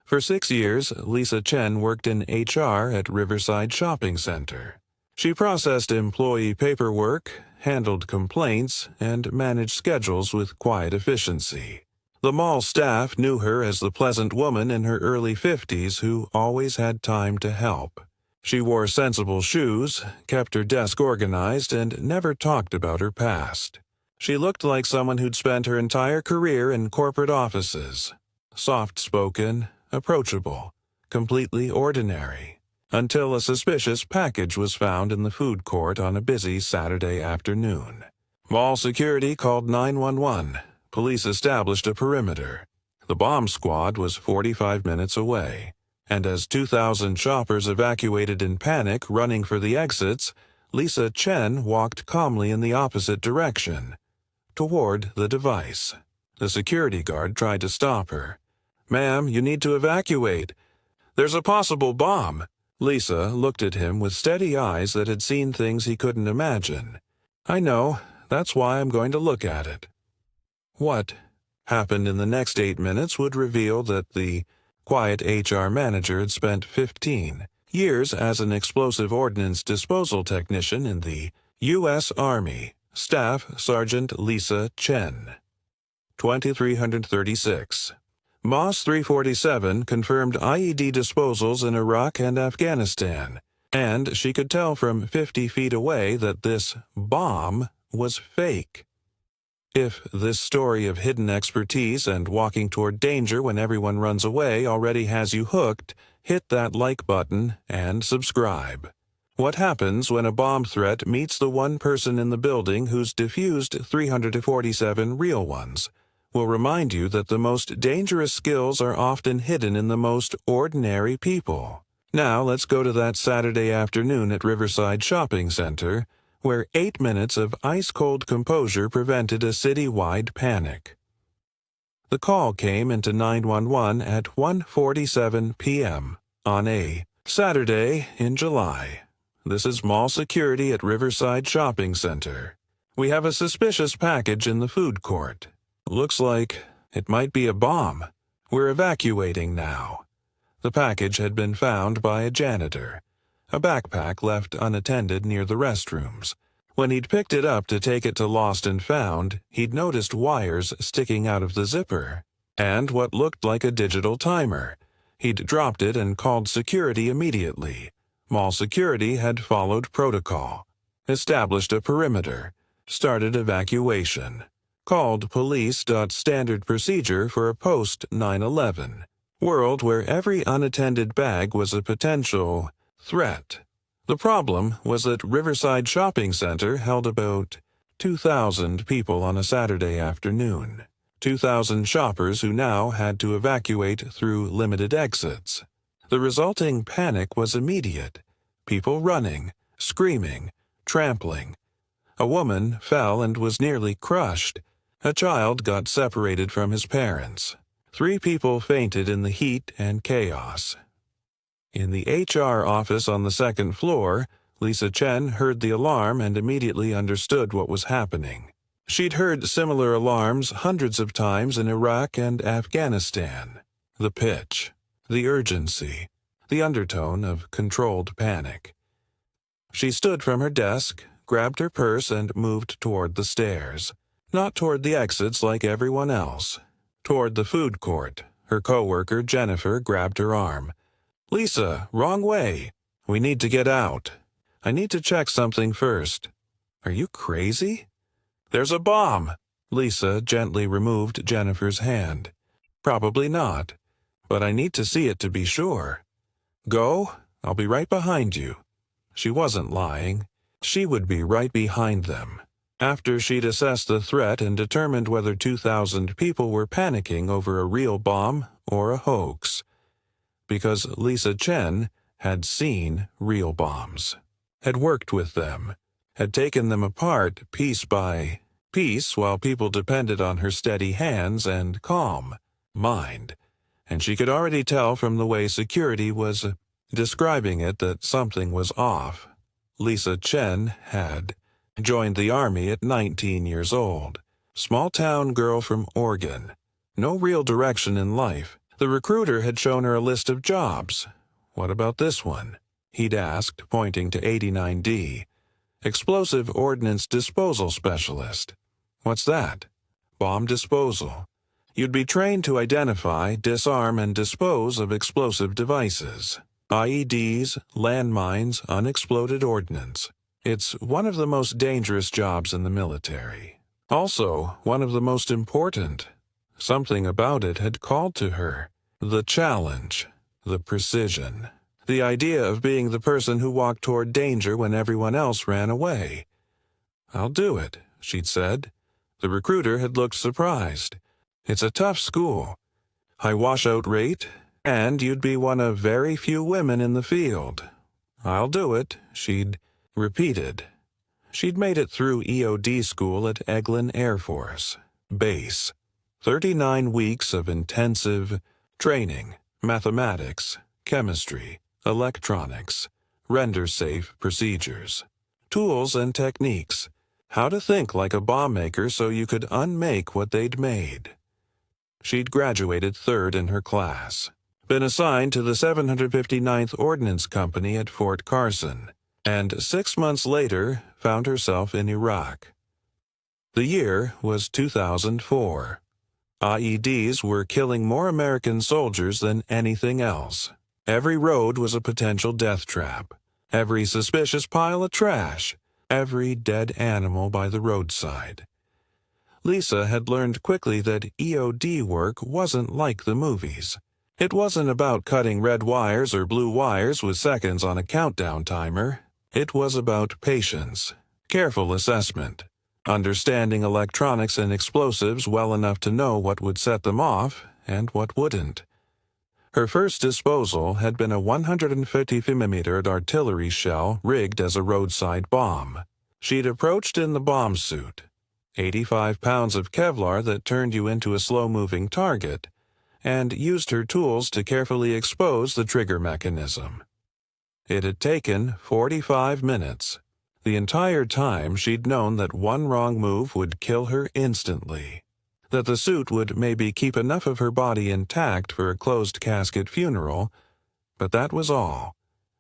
For 6 years, Lisa Chen worked in HR at Riverside Shopping Center. She processed employee paperwork, handled complaints, and managed schedules with quiet efficiency. The mall staff knew her as the pleasant woman in her early 50s who always had time to help. She wore sensible shoes, kept her desk organized, and never talked about her past. She looked like someone who'd spent her entire career in corporate offices. Soft-spoken, approachable, completely ordinary, until a suspicious package was found in the food court on a busy Saturday afternoon. Mall security called 911. Police established a perimeter. The bomb squad was 45 minutes away, and as 2,000 shoppers evacuated in panic, running for the exits, Lisa Chen walked calmly in the opposite direction, toward the device. The security guard tried to stop her. "Ma'am, you need to evacuate. There's a possible bomb." Lisa looked at him with steady eyes that had seen things he couldn't imagine. "I know. That's why I'm going to look at it." What happened in the next 8 minutes would reveal that the quiet HR manager had spent 15 years as an explosive ordnance disposal technician in the U.S. Army. Staff Sergeant Lisa Chen. 2336. Moss 347 confirmed IED disposals in Iraq and Afghanistan, and she could tell from 50 feet away that this bomb was fake. If this story of hidden expertise and walking toward danger when everyone runs away already has you hooked, hit that like button and subscribe. What happens when a bomb threat meets the one person in the building who's defused 347 real ones will remind you that the most dangerous skills are often hidden in the most ordinary people. Now let's go to that Saturday afternoon at Riverside Shopping Center, where 8 minutes of ice-cold composure prevented a city-wide panic. The call came into 911 at 1:47 p.m. on a Saturday in July. "This is mall security at Riverside Shopping Center. We have a suspicious package in the food court. Looks like it might be a bomb. We're evacuating now." The package had been found by a janitor, a backpack left unattended near the restrooms. When he'd picked it up to take it to Lost and Found, he'd noticed wires sticking out of the zipper, and what looked like a digital timer. He'd dropped it and called security immediately. Mall security had followed protocol, established a perimeter, started evacuation, called police. Standard procedure for a post-9/11 world where every unattended bag was a potential threat. The problem was that Riverside Shopping Center held about 2,000 people on a Saturday afternoon. 2,000 shoppers who now had to evacuate through limited exits. The resulting panic was immediate. People running, screaming, trampling. A woman fell and was nearly crushed. A child got separated from his parents. 3 people fainted in the heat and chaos. In the HR office on the second floor, Lisa Chen heard the alarm and immediately understood what was happening. She'd heard similar alarms hundreds of times in Iraq and Afghanistan. The pitch, the urgency, the undertone of controlled panic. She stood from her desk, grabbed her purse, and moved toward the stairs. Not toward the exits like everyone else. Toward the food court. Her coworker, Jennifer, grabbed her arm. "Lisa, wrong way. We need to get out. I need to check something first." "Are you crazy?" "There's a bomb." Lisa gently removed Jennifer's hand. "Probably not, but I need to see it to be sure." "Go. I'll be right behind you." She wasn't lying. She would be right behind them. After she'd assessed the threat and determined whether 2,000 people were panicking over a real bomb or a hoax. Because Lisa Chen had seen real bombs, had worked with them, had taken them apart piece by piece while people depended on her steady hands and calm mind, and she could already tell from the way security was describing it that something was off. Lisa Chen had joined the Army at 19 years old. Small-town girl from Oregon. No real direction in life. The recruiter had shown her a list of jobs. "What about this one?" he'd asked, pointing to 89D. "Explosive Ordnance Disposal Specialist." "What's that?" "Bomb disposal. You'd be trained to identify, disarm, and dispose of explosive devices. IEDs, landmines, unexploded ordnance. It's one of the most dangerous jobs in the military. Also, one of the most important. Something about it had called to her. The challenge, the precision. The idea of being the person who walked toward danger when everyone else ran away. "I'll do it," she'd said. The recruiter had looked surprised. "It's a tough school. High washout rate, and you'd be one of very few women in the field." "I'll do it," she'd repeated. She'd made it through EOD school at Eglin Air Force Base. 39 weeks of intensive training, mathematics, chemistry, electronics, render-safe procedures, tools and techniques, how to think like a bomb maker so you could unmake what they'd made. She'd graduated third in her class, been assigned to the 759th Ordnance Company at Fort Carson, and 6 months later found herself in Iraq. The year was 2004. IEDs were killing more American soldiers than anything else. Every road was a potential death trap. Every suspicious pile of trash. Every dead animal by the roadside. Lisa had learned quickly that EOD work wasn't like the movies. It wasn't about cutting red wires or blue wires with seconds on a countdown timer. It was about patience, careful assessment, understanding electronics and explosives well enough to know what would set them off and what wouldn't. Her first disposal had been a 150mm artillery shell rigged as a roadside bomb. She'd approached in the bomb suit, 85 pounds of Kevlar that turned you into a slow-moving target, and used her tools to carefully expose the trigger mechanism. It had taken 45 minutes. The entire time she'd known that one wrong move would kill her instantly, that the suit would maybe keep enough of her body intact for a closed-casket funeral, but that was all.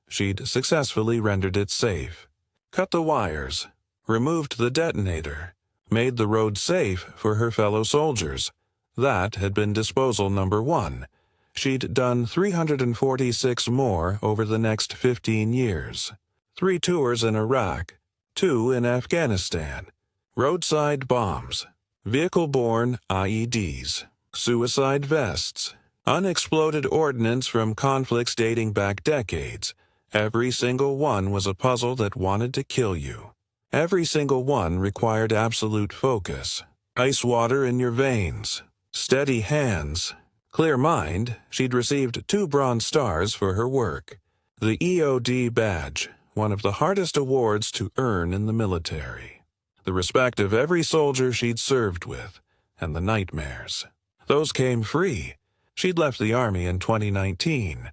She'd successfully rendered it safe, cut the wires, removed the detonator, made the road safe for her fellow soldiers. That had been disposal number 1. She'd done 346 more over the next 15 years. 3 tours in Iraq, 2 in Afghanistan. Roadside bombs, vehicle-borne IEDs, suicide vests, unexploded ordnance from conflicts dating back decades. Every single one was a puzzle that wanted to kill you. Every single one required absolute focus, ice water in your veins, steady hands, clear mind. She'd received 2 Bronze Stars for her work. The EOD badge, one of the hardest awards to earn in the military. The respect of every soldier she'd served with, and the nightmares. Those came free. She'd left the Army in 2019.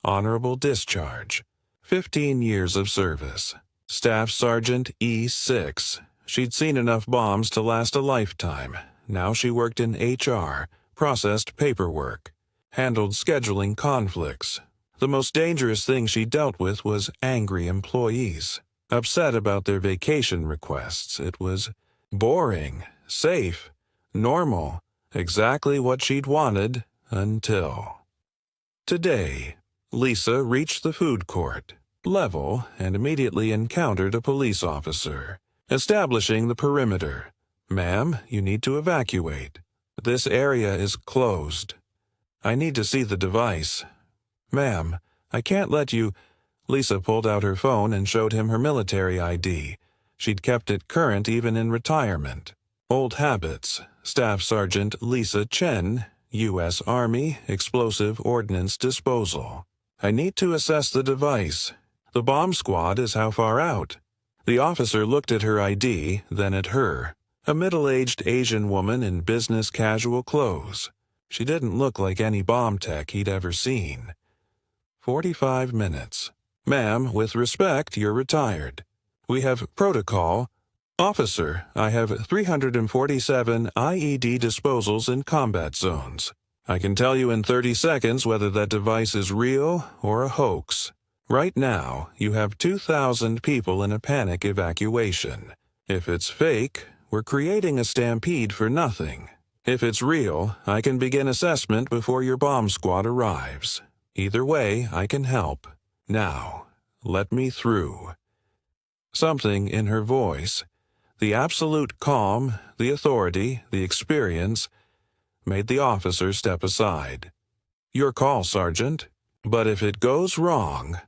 Honorable discharge. 15 years of service. Staff Sergeant E6. She'd seen enough bombs to last a lifetime. Now she worked in HR, processed paperwork, handled scheduling conflicts. The most dangerous thing she dealt with was angry employees, upset about their vacation requests. It was boring, safe, normal, exactly what she'd wanted until. Today, Lisa reached the food court, level, and immediately encountered a police officer, establishing the perimeter. "Ma'am, you need to evacuate. This area is closed. I need to see the device." "Ma'am, I can't let you—" Lisa pulled out her phone and showed him her military ID. She'd kept it current even in retirement. Old habits. Staff Sergeant Lisa Chen, U.S. Army, Explosive Ordnance Disposal. "I need to assess the device. The bomb squad is how far out?" The officer looked at her ID, then at her. A middle-aged Asian woman in business casual clothes. She didn't look like any bomb tech he'd ever seen. 45 minutes. "Ma'am, with respect, you're retired. We have protocol." "Officer, I have 347 IED disposals in combat zones. I can tell you in 30 seconds whether that device is real or a hoax. Right now, you have 2,000 people in a panic evacuation. If it's fake, we're creating a stampede for nothing. If it's real, I can begin assessment before your bomb squad arrives. Either way, I can help. Now, let me through." Something in her voice, the absolute calm, the authority, the experience, made the officer step aside. "Your call, Sergeant. But if it goes wrong,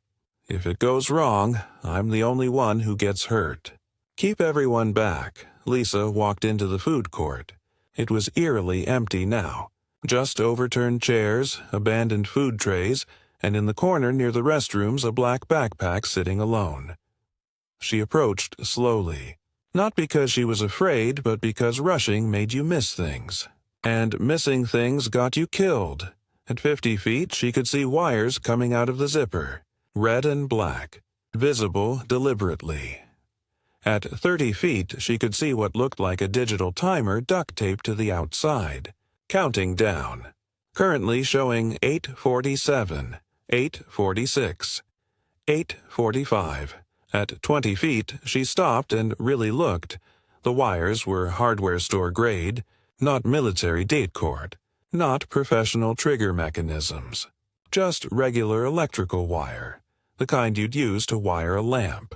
I'm the only one who gets hurt." "Keep everyone back." Lisa walked into the food court. It was eerily empty now. Just overturned chairs, abandoned food trays, and in the corner near the restrooms a black backpack sitting alone. She approached slowly. Not because she was afraid, but because rushing made you miss things. And missing things got you killed. At 50 feet, she could see wires coming out of the zipper. Red and black. Visible deliberately. At 30 feet, she could see what looked like a digital timer duct taped to the outside. Counting down. Currently showing 8:47, 8:46, 8:45. At 20 feet, she stopped and really looked. The wires were hardware store grade, not military date cord, not professional trigger mechanisms. Just regular electrical wire, the kind you'd use to wire a lamp.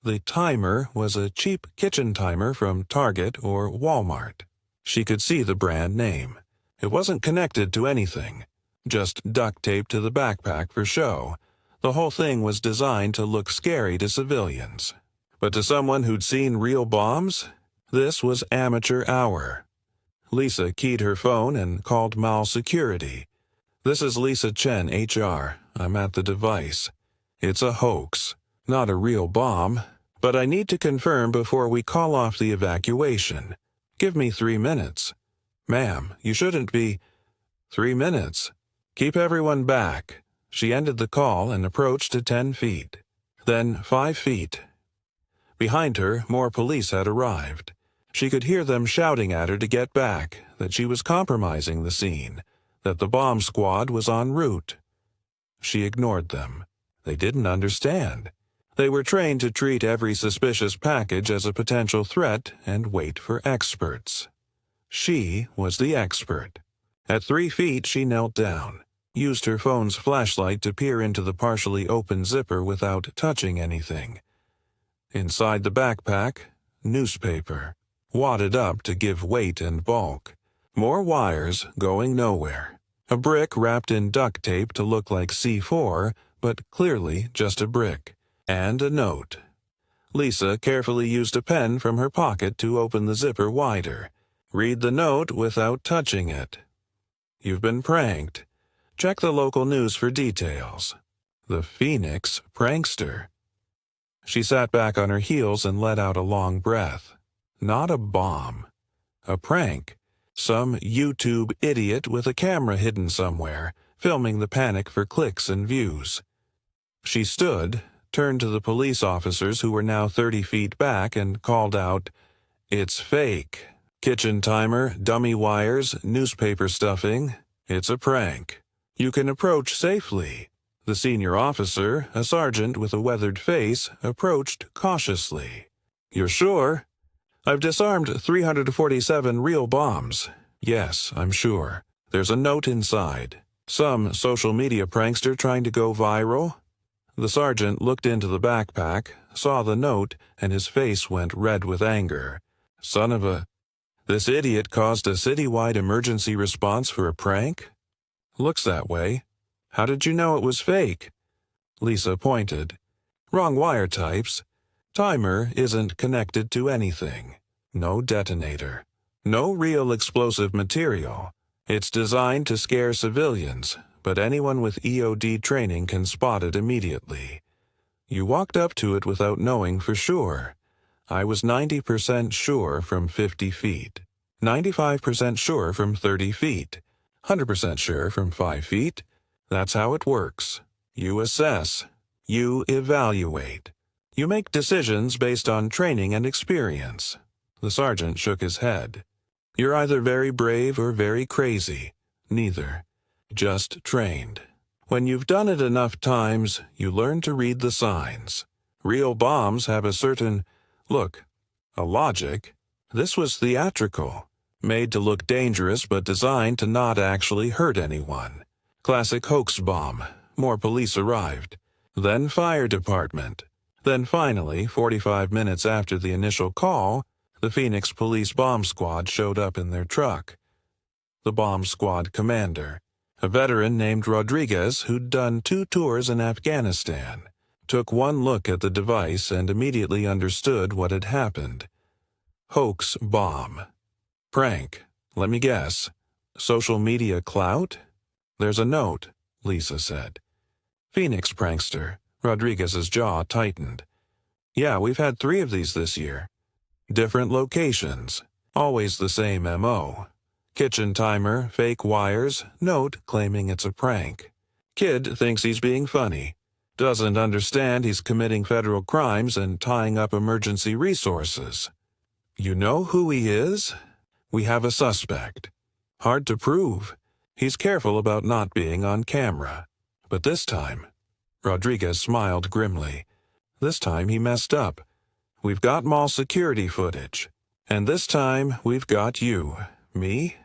The timer was a cheap kitchen timer from Target or Walmart. She could see the brand name. It wasn't connected to anything, just duct taped to the backpack for show. The whole thing was designed to look scary to civilians. But to someone who'd seen real bombs, this was amateur hour. Lisa keyed her phone and called Mall Security. "This is Lisa Chen, HR. I'm at the device. It's a hoax, not a real bomb, but I need to confirm before we call off the evacuation. Give me 3 minutes." "Ma'am, you shouldn't be—" 3 minutes. Keep everyone back." She ended the call and approached to 10 feet. Then 5 feet. Behind her, more police had arrived. She could hear them shouting at her to get back, that she was compromising the scene, that the bomb squad was en route. She ignored them. They didn't understand. They were trained to treat every suspicious package as a potential threat and wait for experts. She was the expert. At 3 feet, she knelt down, used her phone's flashlight to peer into the partially open zipper without touching anything. Inside the backpack, newspaper, wadded up to give weight and bulk. More wires going nowhere. A brick wrapped in duct tape to look like C4, but clearly just a brick. And a note. Lisa carefully used a pen from her pocket to open the zipper wider. Read the note without touching it. "You've been pranked. Check the local news for details." The Phoenix prankster. She sat back on her heels and let out a long breath. Not a bomb. A prank. Some YouTube idiot with a camera hidden somewhere, filming the panic for clicks and views. She stood, turned to the police officers who were now 30 feet back and called out, "It's fake. Kitchen timer, dummy wires, newspaper stuffing. It's a prank. You can approach safely." The senior officer, a sergeant with a weathered face, approached cautiously. "You're sure?" "I've disarmed 347 real bombs." "Yes, I'm sure. There's a note inside. Some social media prankster trying to go viral?" The sergeant looked into the backpack, saw the note, and his face went red with anger. "Son of a... This idiot caused a citywide emergency response for a prank?" "Looks that way. How did you know it was fake?" Lisa pointed. "Wrong wire types. Timer isn't connected to anything. No detonator. No real explosive material. It's designed to scare civilians, but anyone with EOD training can spot it immediately. You walked up to it without knowing for sure. I was 90% sure from 50 feet. 95% sure from 30 feet. 100% sure from 5 feet. That's how it works. You assess. You evaluate. You make decisions based on training and experience." The sergeant shook his head. "You're either very brave or very crazy. neither. Just trained. When you've done it enough times, you learn to read the signs. Real bombs have a certain, a logic. This was theatrical, made to look dangerous but designed to not actually hurt anyone. Classic hoax bomb. More police arrived. Then fire department. Then finally, 45 minutes after the initial call, the Phoenix Police Bomb Squad showed up in their truck. The bomb squad commander, a veteran named Rodriguez who'd done 2 tours in Afghanistan, took one look at the device and immediately understood what had happened. Hoax bomb. Prank. Let me guess. Social media clout? There's a note, Lisa said. Phoenix prankster. Rodriguez's jaw tightened. Yeah, we've had 3 of these this year. Different locations. Always the same M.O. Kitchen timer, fake wires, note claiming it's a prank. Kid thinks he's being funny. Doesn't understand he's committing federal crimes and tying up emergency resources. You know who he is? We have a suspect. Hard to prove. He's careful about not being on camera. But this time, Rodriguez smiled grimly. This time he messed up. We've got mall security footage. And this time we've got you. Me?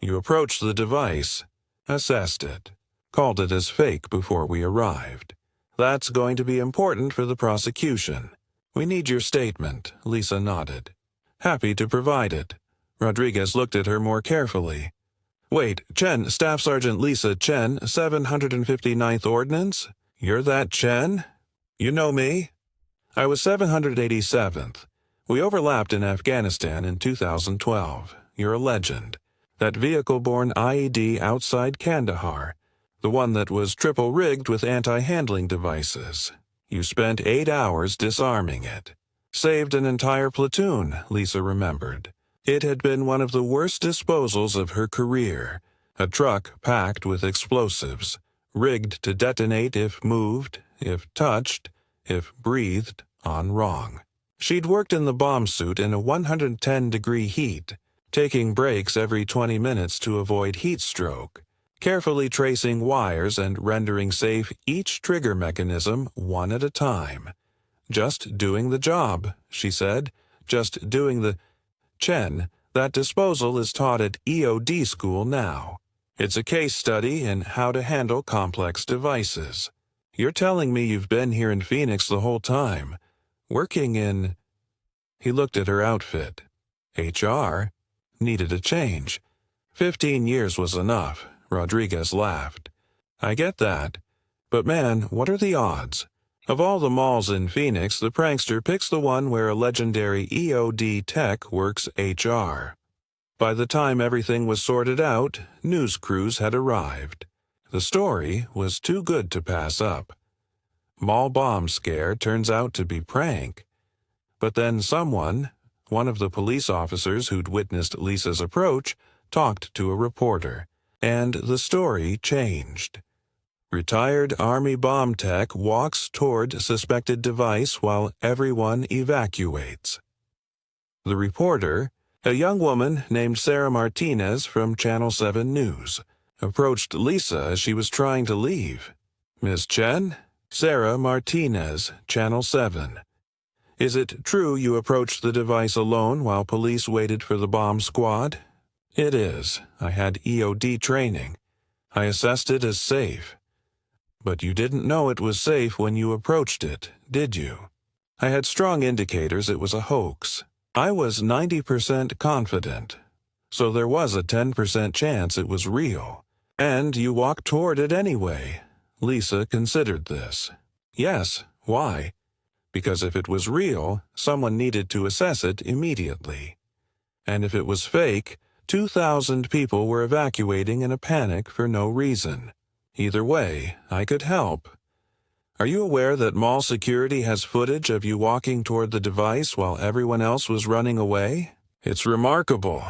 You approached the device, assessed it, called it as fake before we arrived. That's going to be important for the prosecution. We need your statement, Lisa nodded. Happy to provide it. Rodriguez looked at her more carefully. Wait, Chen, Staff Sergeant Lisa Chen, 759th Ordnance? You're that Chen? You know me? I was 787th. We overlapped in Afghanistan in 2012. You're a legend. That vehicle-borne IED outside Kandahar. The one that was triple-rigged with anti-handling devices. You spent 8 hours disarming it. Saved an entire platoon, Lisa remembered. It had been one of the worst disposals of her career. A truck packed with explosives, rigged to detonate if moved, if touched, if breathed on wrong. She'd worked in the bomb suit in a 110-degree heat, taking breaks every 20 minutes to avoid heat stroke, carefully tracing wires and rendering safe each trigger mechanism one at a time. Just doing the job, she said. Just doing the... Chen, that disposal is taught at EOD school now. It's a case study in how to handle complex devices. You're telling me you've been here in Phoenix the whole time, working in... He looked at her outfit. HR? Needed a change. 15 years was enough, Rodriguez laughed. I get that. But man, what are the odds? Of all the malls in Phoenix, the prankster picks the one where a legendary EOD tech works HR. By the time everything was sorted out, news crews had arrived. The story was too good to pass up. Mall bomb scare turns out to be prank. But then someone, one of the police officers who'd witnessed Lisa's approach, talked to a reporter, and the story changed. Retired Army bomb tech walks toward suspected device while everyone evacuates. The reporter, a young woman named Sarah Martinez from Channel 7 News, approached Lisa as she was trying to leave. Miss Chen? Sarah Martinez, Channel 7. Is it true you approached the device alone while police waited for the bomb squad? It is. I had EOD training. I assessed it as safe. But you didn't know it was safe when you approached it, did you? I had strong indicators it was a hoax. I was 90% confident. So there was a 10% chance it was real. And you walked toward it anyway. Lisa considered this. Yes, why? Because if it was real, someone needed to assess it immediately. And if it was fake, 2,000 people were evacuating in a panic for no reason. Either way, I could help. Are you aware that mall security has footage of you walking toward the device while everyone else was running away? It's remarkable.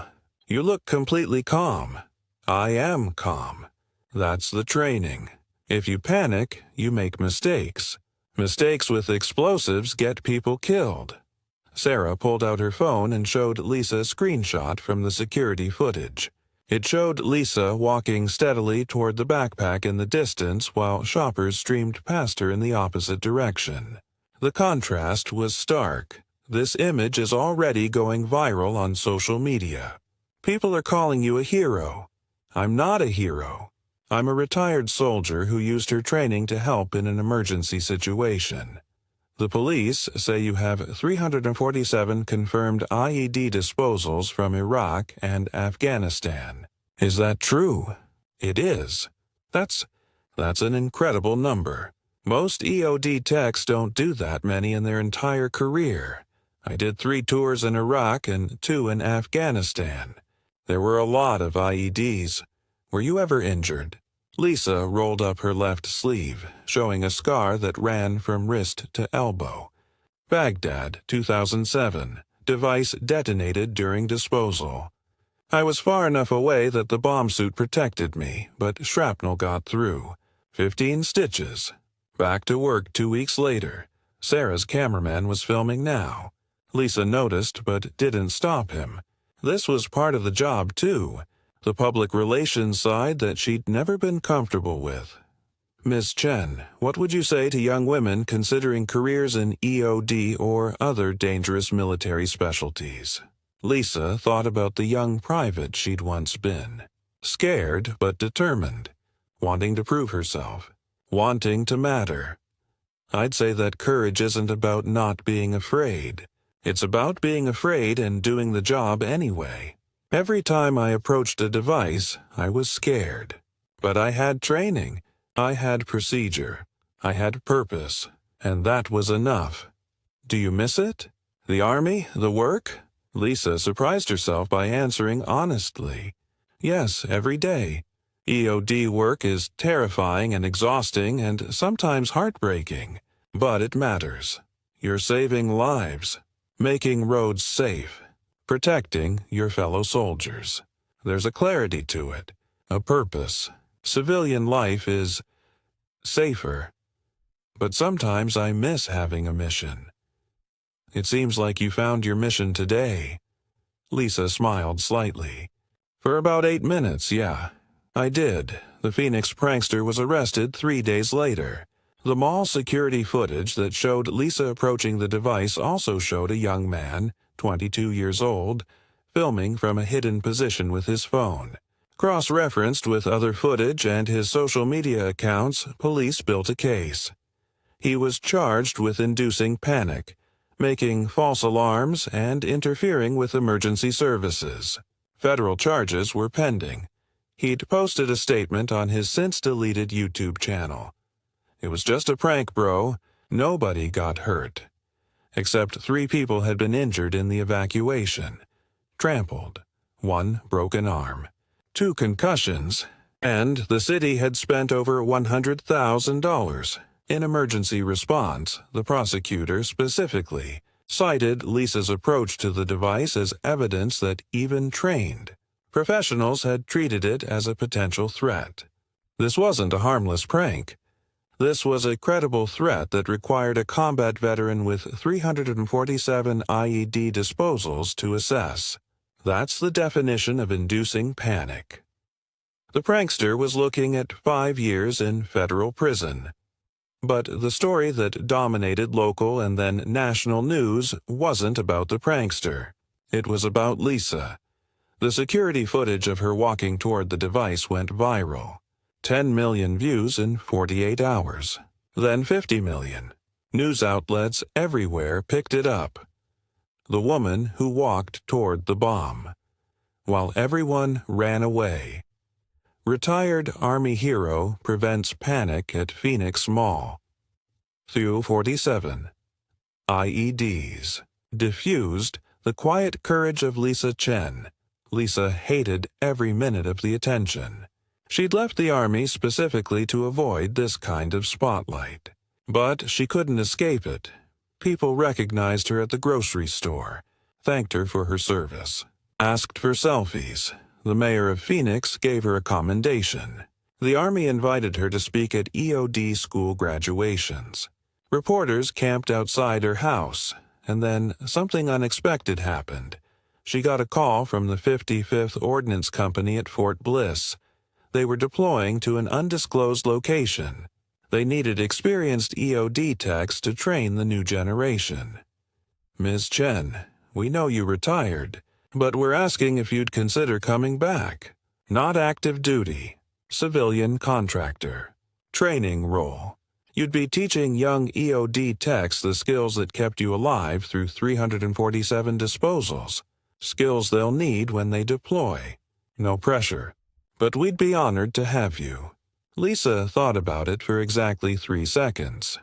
You look completely calm. I am calm. That's the training. If you panic, you make mistakes. Mistakes with explosives get people killed. Sarah pulled out her phone and showed Lisa a screenshot from the security footage. It showed Lisa walking steadily toward the backpack in the distance while shoppers streamed past her in the opposite direction. The contrast was stark. This image is already going viral on social media. People are calling you a hero. I'm not a hero. I'm a retired soldier who used her training to help in an emergency situation. The police say you have 347 confirmed IED disposals from Iraq and Afghanistan. Is that true? It is. That's an incredible number. Most EOD techs don't do that many in their entire career. I did 3 tours in Iraq and 2 in Afghanistan. There were a lot of IEDs. Were you ever injured? Lisa rolled up her left sleeve, showing a scar that ran from wrist to elbow. Baghdad, 2007. Device detonated during disposal. I was far enough away that the bomb suit protected me, but shrapnel got through. 15 stitches. Back to work 2 weeks later. Sarah's cameraman was filming now. Lisa noticed but didn't stop him. This was part of the job, too. The public relations side that she'd never been comfortable with. Miss Chen, what would you say to young women considering careers in EOD or other dangerous military specialties? Lisa thought about the young private she'd once been. Scared but determined. Wanting to prove herself. Wanting to matter. I'd say that courage isn't about not being afraid. It's about being afraid and doing the job anyway. Every time I approached a device, I was scared. But I had training. I had procedure. I had purpose. And that was enough. Do you miss it? The Army? The work? Lisa surprised herself by answering honestly. Yes, every day. EOD work is terrifying and exhausting and sometimes heartbreaking. But it matters. You're saving lives. Making roads safe. Protecting your fellow soldiers. There's a clarity to it, a purpose. Civilian life is safer. But sometimes I miss having a mission. It seems like you found your mission today. Lisa smiled slightly. For about 8 minutes, yeah. I did. The Phoenix prankster was arrested 3 days later. The mall security footage that showed Lisa approaching the device also showed a young man, 22 years old, filming from a hidden position with his phone. Cross-referenced with other footage and his social media accounts, police built a case. He was charged with inducing panic, making false alarms, and interfering with emergency services. Federal charges were pending. He'd posted a statement on his since-deleted YouTube channel. It was just a prank, bro. Nobody got hurt. Except 3 people had been injured in the evacuation. Trampled. 1 broken arm. 2 concussions. And the city had spent over $100,000. In emergency response, the prosecutor specifically cited Lisa's approach to the device as evidence that even trained professionals had treated it as a potential threat. This wasn't a harmless prank. This was a credible threat that required a combat veteran with 347 IED disposals to assess. That's the definition of inducing panic. The prankster was looking at 5 years in federal prison. But the story that dominated local and then national news wasn't about the prankster. It was about Lisa. The security footage of her walking toward the device went viral. 10 million views in 48 hours. Then 50 million. News outlets everywhere picked it up. The woman who walked toward the bomb. While everyone ran away. Retired Army hero prevents panic at Phoenix Mall. Thu 47. IEDs. Defused, the quiet courage of Lisa Chen. Lisa hated every minute of the attention. She'd left the Army specifically to avoid this kind of spotlight. But she couldn't escape it. People recognized her at the grocery store, thanked her for her service, asked for selfies. The mayor of Phoenix gave her a commendation. The Army invited her to speak at EOD school graduations. Reporters camped outside her house, and then something unexpected happened. She got a call from the 55th Ordnance Company at Fort Bliss. They were deploying to an undisclosed location. They needed experienced EOD techs to train the new generation. Ms. Chen, we know you retired, but we're asking if you'd consider coming back. Not active duty, civilian contractor, training role. You'd be teaching young EOD techs the skills that kept you alive through 347 disposals, skills they'll need when they deploy. No pressure, but we'd be honored to have you. Lisa thought about it for exactly 3 seconds.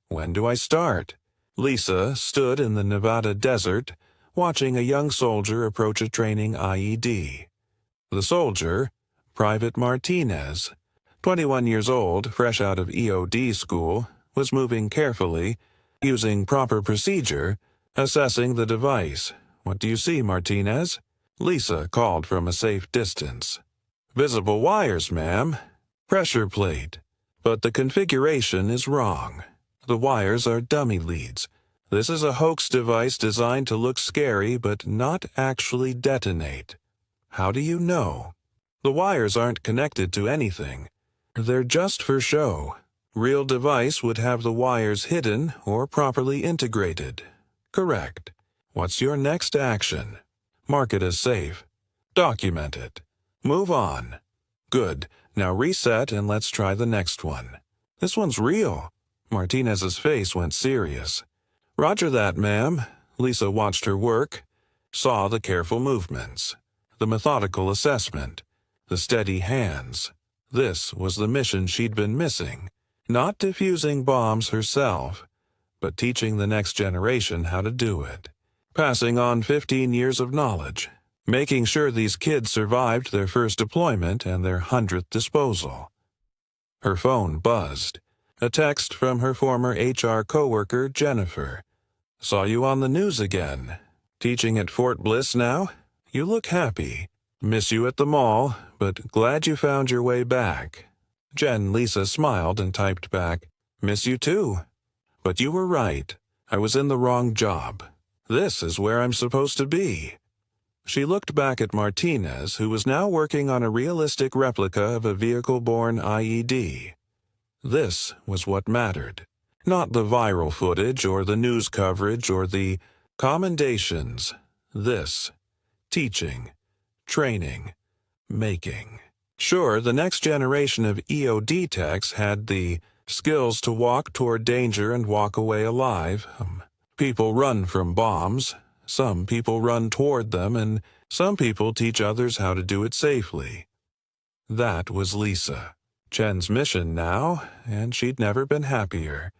When do I start? Lisa stood in the Nevada desert, watching a young soldier approach a training IED. The soldier, Private Martinez, 21 years old, fresh out of EOD school, was moving carefully, using proper procedure, assessing the device. What do you see, Martinez? Lisa called from a safe distance. Visible wires, ma'am. Pressure plate. But the configuration is wrong. The wires are dummy leads. This is a hoax device designed to look scary but not actually detonate. How do you know? The wires aren't connected to anything. They're just for show. Real device would have the wires hidden or properly integrated. Correct. What's your next action? Mark it as safe. Document it. Move on. Good. Now reset and let's try the next one. This one's real. Martinez's face went serious. Roger that, ma'am. Lisa watched her work, saw the careful movements, the methodical assessment, the steady hands. This was the mission she'd been missing. Not defusing bombs herself, but teaching the next generation how to do it. Passing on 15 years of knowledge. Making sure these kids survived their first deployment and their 100th disposal. Her phone buzzed. A text from her former HR coworker, Jennifer. Saw you on the news again. Teaching at Fort Bliss now? You look happy. Miss you at the mall, but glad you found your way back. Lisa smiled and typed back, Miss you too. But you were right. I was in the wrong job. This is where I'm supposed to be. She looked back at Martinez, who was now working on a realistic replica of a vehicle-borne IED. This was what mattered. Not the viral footage or the news coverage or the commendations. This. Teaching. Training. Making. Sure, the next generation of EOD techs had the skills to walk toward danger and walk away alive. People run from bombs. Some people run toward them, and some people teach others how to do it safely. That was Lisa. Chen's mission now, and she'd never been happier.